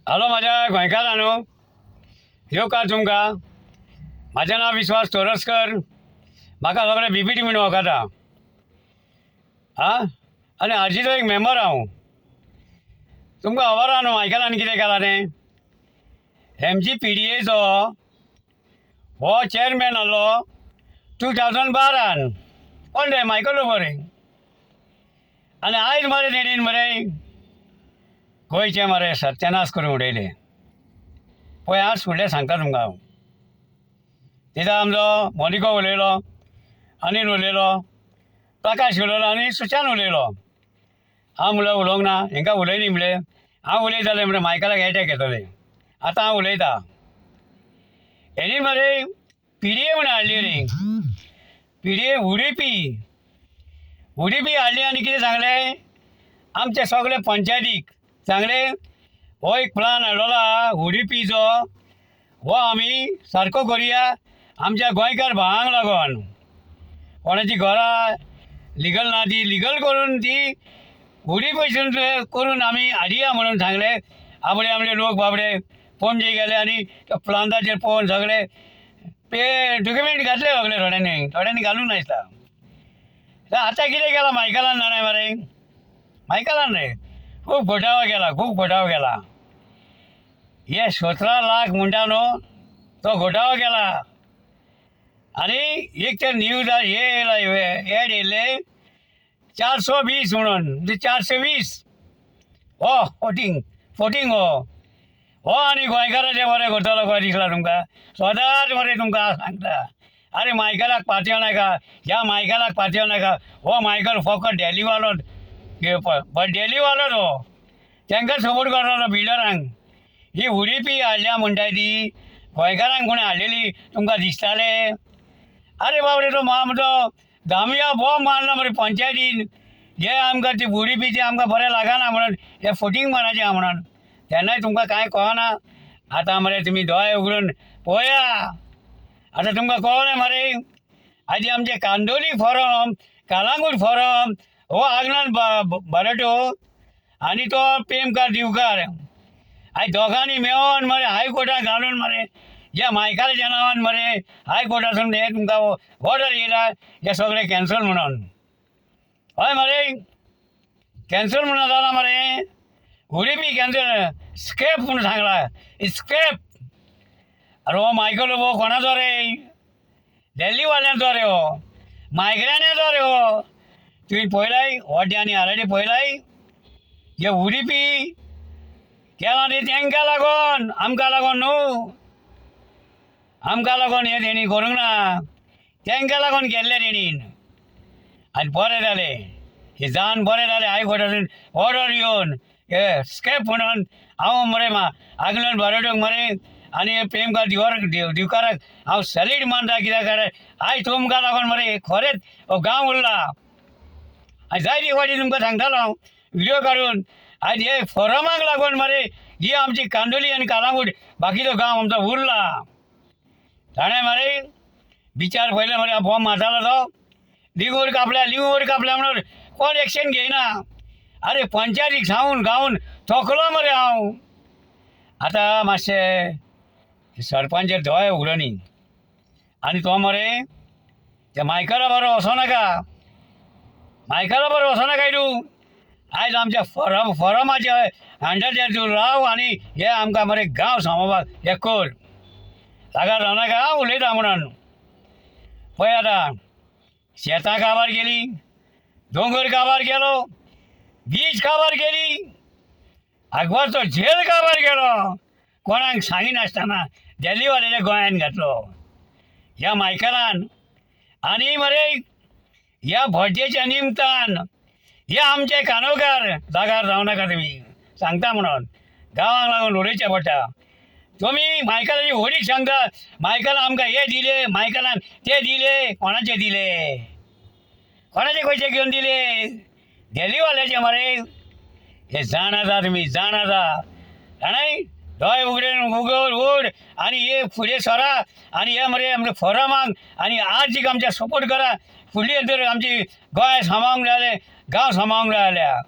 Hello माझ्या गोंयकारांनो, येवकार तुमकां. म्हाजें नांव विश्वास तोरसकर. म्हाका सगळे बीबीटी म्हणून वळखता. आं आनी हाजीचो एक मेंबर हांव. तुमकां खबर आहा न्हू मायकलान कितें केलां तें. MGPDAचो हो चॅरमॅन आहलो 2012 कोण रे मायकल बरें. आनी आयज मरे तेणीन मरे गोंयचें मरे सत्यानाश करून उडयलें. पळय आज फुडलें सांगता तुमकां हांव. तितून आमचो मोनिको उलयलो, अनिल उलयलो, प्रकाश उलयलो आनी सुशांत उलयलो. हांव म्हणलें उलोवंक ना, हेंकां उलयली म्हणलें. हांव उलयतालें म्हणलें मायकलाक एटॅक येतलें. आतां हांव उलयतां. हेणी मरे PDA म्हणून हाडली रे. PDA उडीपी हाडली आनी कितें सांगलें आमचे सगळे पंचायतीक सांगलें हो एक प्लान हाडलेलो आहा उडीपीचो, हो आमी सारको करुया आमच्या गोंयकार भावांक लागोन. कोणाची घरां लिगल ना ती लिगल करून ती उडी पयसून करून आमी हाडया म्हणून सांगलें. आपले लोक बाबडे पणजे गेले आनी त्या प्लांटाचेर पळोवन सगळे डॉक्युमेंट घातले सगळे थोड्यांनी घालूंक नासता. आतां कितें केलां मायकलान जाणाय मरे. मायकलान रे खूब घोटाळो केला. हे 17 लाख म्हणटा न्हू तो घोटाळो केला. आनी एक तर न्यूज हे येयला एड येयले 420 म्हणून म्हणजे 420 हो फोटींग हो आनी गोंयकाराचे बरें करतलो खंय दिसला तुमकां. सदांच मरे तुमकां सांगता अरे मायकलाक पातयो नाका, ह्या मायकलाक पातयो नाका. हो मायकल फकत डेलीवालो तो तांकां सपोर्ट करतालो बिल्डरांक. ही उडीपी हाडल्या म्हणटाय ती गोंयकारांक कोणें हाडलेली तुमकां दिसतालें. अरे बाबडे तो आमचो धामिया बॉम्ब मारलो मरे पंचायतीन. हे आमकां ती उडीपीचे आमकां बरें लागना म्हणून हे फोटींग मारचे आहा म्हणून. तेन्नाय तुमकां कांय कळना. आतां मरे तुमी दोळे उगडून पळया. आतां तुमकां कळ्ळें मरे. आजी आमचे कांदोली फॉरम, कालांगूट फॉरम, हो आग्नान बरटो आनी तो प्रेमकार दिवकार आयज दोगांनी मेळोन मरे हायकोर्टाक घालून मरे ह्या मायकलाच्या नांवान मरे हायकोर्टासून हे तुमकां ऑर्डर येयला हे सगळें कॅन्सल म्हणून. हय मरे कॅन्सल म्हणून जाला मरे. उडीपी कॅन्सल स्क्रॅप म्हणून सांगला. स्क्रॅप. अरे हो मायकल हो कोणाचो रे. दिल्लीवाल्यांचो रे हो. मायग्राण्याचो रे हो. तुवें पळयलाय ओड्यांनी ऑलरेडी पळयलाय. हे उडीपी केलां ती तांकां लागोन, आमकां लागोन न्हू. आमकां लागोन हे तेणी करूंक ना. तांकां लागोन केल्लें तेणीन. आनी बरें जालें. हे जावन बरें जालें हायकोर्टासून ऑर्डर येवन हे स्क्रॅप म्हणून. हांव मरे आग्नान बरटोक मरे आनी प्रेमकार दिवकाराक हांव सॅल्यूट मारता. कित्याक आयज तुमकां लागोन मरे खरेंच हो गांव उरला. आनी जायती फावटी तुमकां सांगतालो हांव व्हिडियो काडून. आयज हे फॉरमाक लागोन मरे ही आमची कांदोली आनी कालांगूट बाकीचो गांव आमचो उरला. जाणाय मरे बिचार पयलें मरे बॉम्ब मारतालो तो. लिंगूर कापल्या म्हणून कोण एक्शन घेयना. अरे पंचायतीक सांगून गावून थकलो मरे हांव. आतां मातशें सरपंचाचेर दोळे उगडनी. आनी तो मरे त्या मायकला बरो वचोनाका. तूं आयज आमच्या फॉरमाचे अंडर तूं राव आनी हे आमकां मरे गांव सांबाळपाक हे कर. जागा जावनाका उलयता म्हणून. पळय आतां शेतां काबार केली, दोंगर काबार केलो, बीच काबार केली, आगवारचो झेल काबार केलो. कोणाक सांगिनासतना दिल्लीवाल्याच्या गोंयान घातलो ह्या मायकलान. आनी मरे ह्या भटजेच्या निमतान हे आमचे कानोकार जागार जावं नाका तुमी सांगता म्हणून. गांवांक लागून उडोवचें पडटा. तुमी मायकलाची होडीक सांगता मायकल आमकां हे दिले, मायकलान ते दिले. कोणाचे दिले? कोणाचे पयशे घेवन दिले? दिल्लीवाल्याचे मरे. हे जाणाता तुमी जाणाता. जाणाय दोळे उगड उड आनी हे फुडें सरा आनी हे मरे आमच्या फॉरमाक आनी आर्जीक आमच्या सपोर्ट करा. फुडली तर आमची गोंय सांबाळूंक जाय, गांव सांबाळूंक जाय जाल्यार.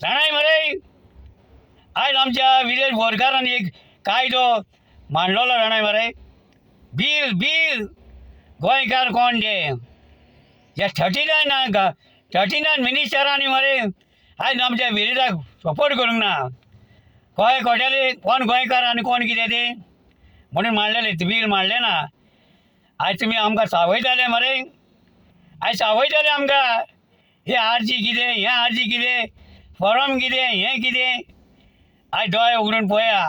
जाणाय मरे आयज आमच्या विलेज बोरकारांनी एक कायदो मांडलेलो जाणाय मरे, बील बील गोंयकार कोण दे. ह्या 39 मिनिस्टरांनी मरे आयज आमच्या विलेजाक सपोर्ट करूंक ना. गोंय कोट्याले कोण गोंयकार आनी कोण कितें ते म्हणून मांडलेले बील मांडलें ना. आयज तुमी आमकां सावयताले मरे, आयज सावयताले आमकां हे आरजी कितें हें आरजी कितें फॉरम कितें हें कितें. आयज दोळे उगडून पळया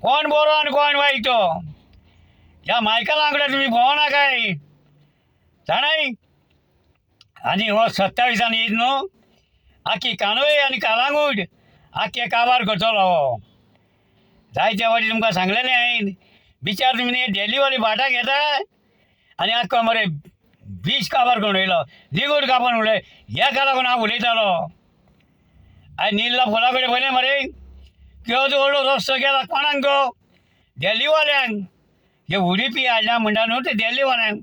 कोण बरो आनी कोण वायट तो. ह्या मायकला कडेन तुमी भोंवना काय जाणाय. आनी हो 27 येत न्हू, आख्खी कानोय आनी कालांगूट आख्खे काबार करतलो हो. जायते फावटी तुमकां सांगलेलें हांवें, बिचार तुमी डेलीवाली भाटां घेता आनी आख्खो मरे बीच काबार करून उडयलो, लिगूड काबार उडय. हेका लागून हांव उलयतालो. आयज निल्ला फुला कडेन पळयलें मरे, केदो व्हडलो रस्तो गेला कोणाक तो देल्लीवाल्यांक. हे उडीपी हाडल्या म्हणटा न्हू ते देल्लीवाल्यांक.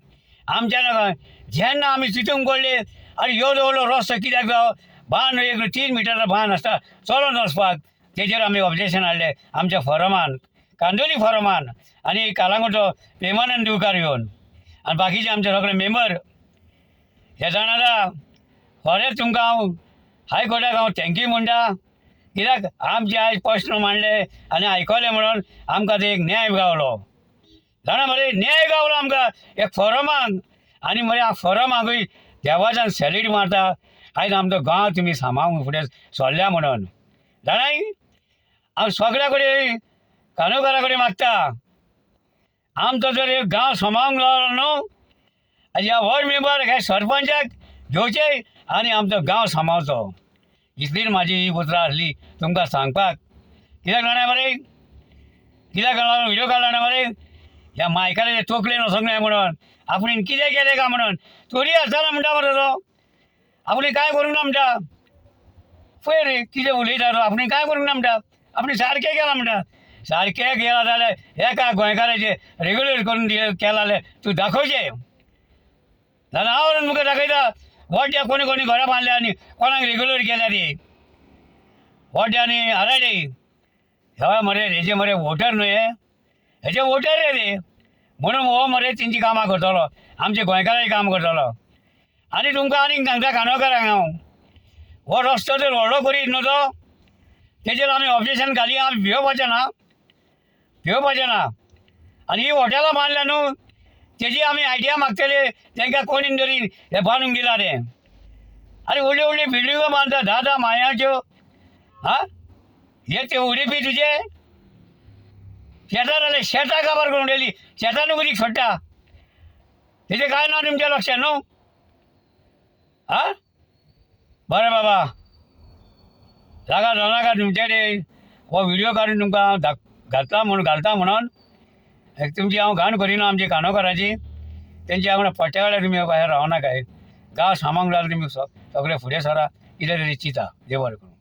आमच्या नका जेन्ना आमी चिंतूंक पडले आरे येदो व्हडलो रस्तो कित्याक जावो, बांद एक 3 मिटराचो बांद आसता चलोन वचपाक. तेजेर आमी ऑब्जेक्शन हाडलें आमच्या फॉरमान, कांदोली फॉरमान आनी कालांगूटचो प्रेमानंद दिवकार येवन आनी बाकीचे आमचे सगळे मेंबर. हे जाणारा खरेंच तुमकां हांव हायकोर्टाक हांव थँक्यू म्हणटा, कित्याक आमचे आयज प्रश्न मांडले आनी आयकले म्हणून आमकां ते एक न्याय गावलो. जाणा मरे न्याय गावलो आमकां एक फॉरमाक. आनी मरे हांव फॉरमाकूय देवाच्यान सॅल्यूट मारता. आयज आमचो गांव तुमी सांबाळूंक फुडें सरल्या म्हणून. जाणाय हांव सगळ्या कडेन काणकोणकारा कडेन मागता, आमचो जर एक गांव सांबाळूंक लागलो न्हू, ह्या वॉर्ड मेंबर हे सरपंचाक घेवचे आनी आमचो गांव सांबाळचो. इतलीच म्हाजी ही उतरां आसली तुमकां सांगपाक. कित्याक जाणा मरे, कित्याक लागून व्हिडियो काडला जाणा मरे, ह्या मायकाले तोकलेन वचोंक जाय म्हणून. आपणें कितें केलें काय म्हणून चोरी आसतना म्हणटा मरे तो. आपणें कांय करूंक ना म्हणटा. पळय रे कितें उलयता तो, आपणें कांय करूंक ना म्हणटा. आपणें सारकें केलां म्हणटा. सारकें केलां जाल्यार एका गोंयकाराचे रेग्युलर करून केलां जाल्यार तूं दाखोवचें. जाल्यार हांव व्हरून तुमकां दाखयता वड्ड्या कोणी कोणी घरां बांदल्या आनी कोणाक रेग्युलर केल्या ती वड्डे आनी आराडे. हे मरे हेजे मरे वोटर न्हू, हेजे वोटर रे ते म्हणून हो मरे तेंची कामां करतलो, आमचे गोंयकारांचें काम करतलो. आनी तुमकां आनीक सांगता काणकोणकारांक हांव, हो रस्तो जर व्हडलो करीत न्हू तो तेजेर आमी ऑब्जेक्शन घाली. आमी भिवपाचें ना. आनी ही हॉटेलां बांदल्या न्हू तेजी आमी आयडिया मागतले तांकां कोणी तरी हे बांदूंक दिला तें. आरे व्हडल्यो व्हडल्यो बिल्डिंगो बांदता 10 माळ्याच्यो. हे ते उडीपी तुजे शेतां जाल्यार शेतां काबार करून उडयली, शेतां न्हू कधी सोडटा. तेजें कांय ना तुमच्या लक्षांत न्हू. बरें बाबा जागा जावनाका तुमचे कडेन हो व्हिडियो काडून तुमकां घालता म्हणून तुमची हांव घाण करिना आमची काणकोणकाराची. तेंची हांव पट्ट्या वेळार तुमी भायर रावनाकाय. गांव सांबाळूंक जाल्यार तुमी सगळे फुडें सरा, कितें तरी चिंता. देव बरें करूं.